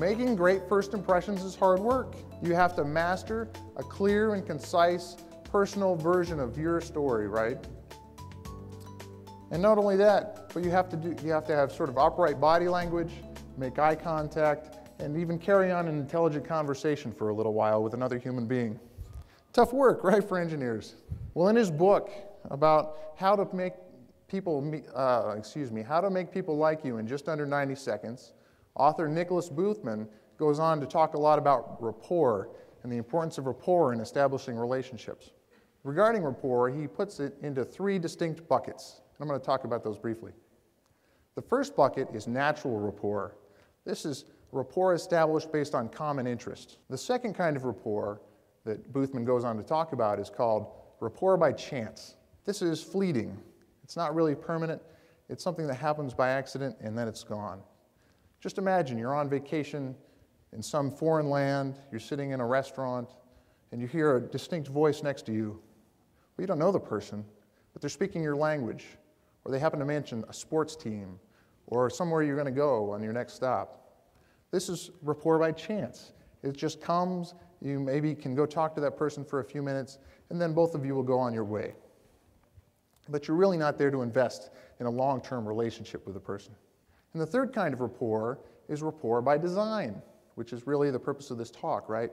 Making great first impressions is hard work. You have to master a clear and concise personal version of your story, right? And not only that, but you have to have sort of upright body language, make eye contact, and even carry on an intelligent conversation for a little while with another human being. Tough work, right, for engineers? Well, in his book about how to make people like you in just under 90 seconds, author Nicholas Boothman goes on to talk a lot about rapport and the importance of rapport in establishing relationships. Regarding rapport, he puts it into 3 distinct buckets. I'm going to talk about those briefly. The first bucket is natural rapport. This is rapport established based on common interests. The second kind of rapport that Boothman goes on to talk about is called rapport by chance. This is fleeting. It's not really permanent. It's something that happens by accident and then it's gone. Just imagine you're on vacation in some foreign land, you're sitting in a restaurant, and you hear a distinct voice next to you. Well, you don't know the person, but they're speaking your language, or they happen to mention a sports team, or somewhere you're going to go on your next stop. This is rapport by chance. It just comes, you maybe can go talk to that person for a few minutes, and then both of you will go on your way. But you're really not there to invest in a long-term relationship with a person. And the third kind of rapport is rapport by design, which is really the purpose of this talk, right?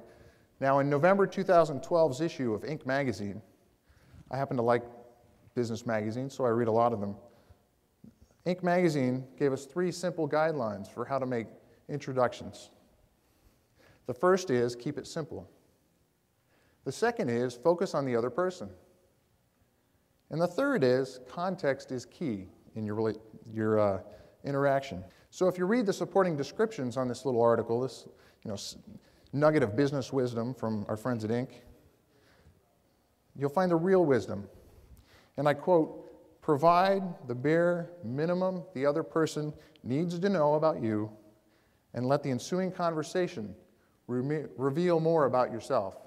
Now, in November 2012's issue of Inc. magazine, I happen to like business magazines, so I read a lot of them. Inc. magazine gave us 3 simple guidelines for how to make introductions. The first is keep it simple. The second is focus on the other person. And the third is context is key in your interaction. So if you read the supporting descriptions on this little article, this nugget of business wisdom from our friends at Inc., you'll find the real wisdom. And I quote, "Provide the bare minimum the other person needs to know about you, and let the ensuing conversation reveal more about yourself.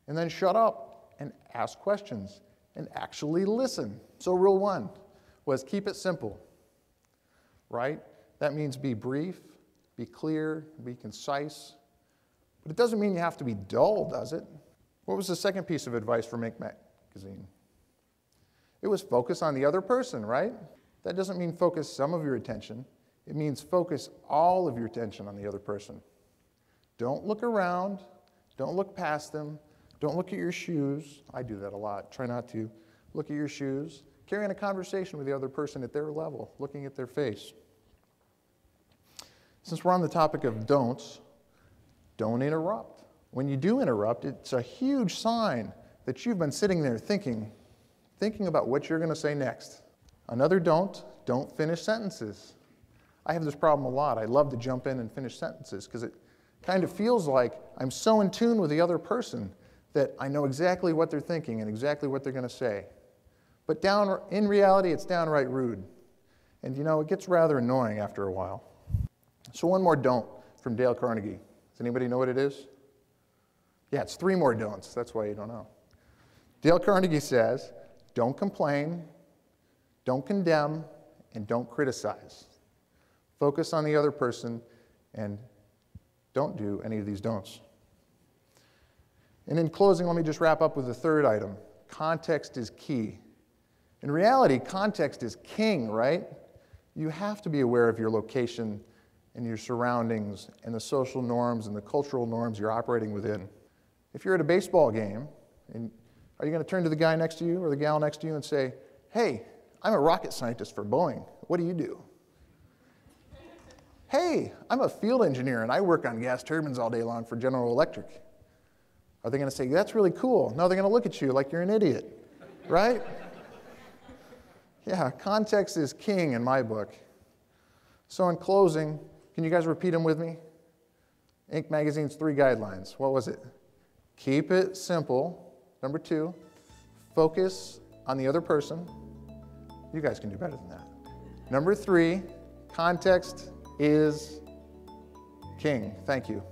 And then shut up and ask questions and actually listen." So rule 1 was keep it simple, right? That means be brief, be clear, be concise. But it doesn't mean you have to be dull, does it? What was the second piece of advice from Inc. magazine? It was focus on the other person, right? That doesn't mean focus some of your attention. It means focus all of your attention on the other person. Don't look around. Don't look past them. Don't look at your shoes. I do that a lot. Try not to. Look at your shoes. Carry on a conversation with the other person at their level, looking at their face. Since we're on the topic of don'ts, don't interrupt. When you do interrupt, it's a huge sign that you've been sitting there thinking about what you're going to say next. Another don't finish sentences. I have this problem a lot. I love to jump in and finish sentences because it kind of feels like I'm so in tune with the other person that I know exactly what they're thinking and exactly what they're going to say. But in reality, it's downright rude. And it gets rather annoying after a while. So one more don't from Dale Carnegie. Does anybody know what it is? Yeah, it's 3 more don'ts. That's why you don't know. Dale Carnegie says, don't complain, don't condemn, and don't criticize. Focus on the other person and don't do any of these don'ts. And in closing, let me just wrap up with the third item. Context is key. In reality, context is king, right? You have to be aware of your location and your surroundings and the social norms and the cultural norms you're operating within. If you're at a baseball game, are you going to turn to the guy next to you or the gal next to you and say, "Hey, I'm a rocket scientist for Boeing. What do you do?" "Hey, I'm a field engineer and I work on gas turbines all day long for General Electric." Are they going to say, "That's really cool"? No, they're going to look at you like you're an idiot, right? Yeah, context is king in my book. So in closing, can you guys repeat them with me? Inc. magazine's 3 guidelines. What was it? Keep it simple. Number 2, focus on the other person. You guys can do better than that. Number 3, context is king. Thank you.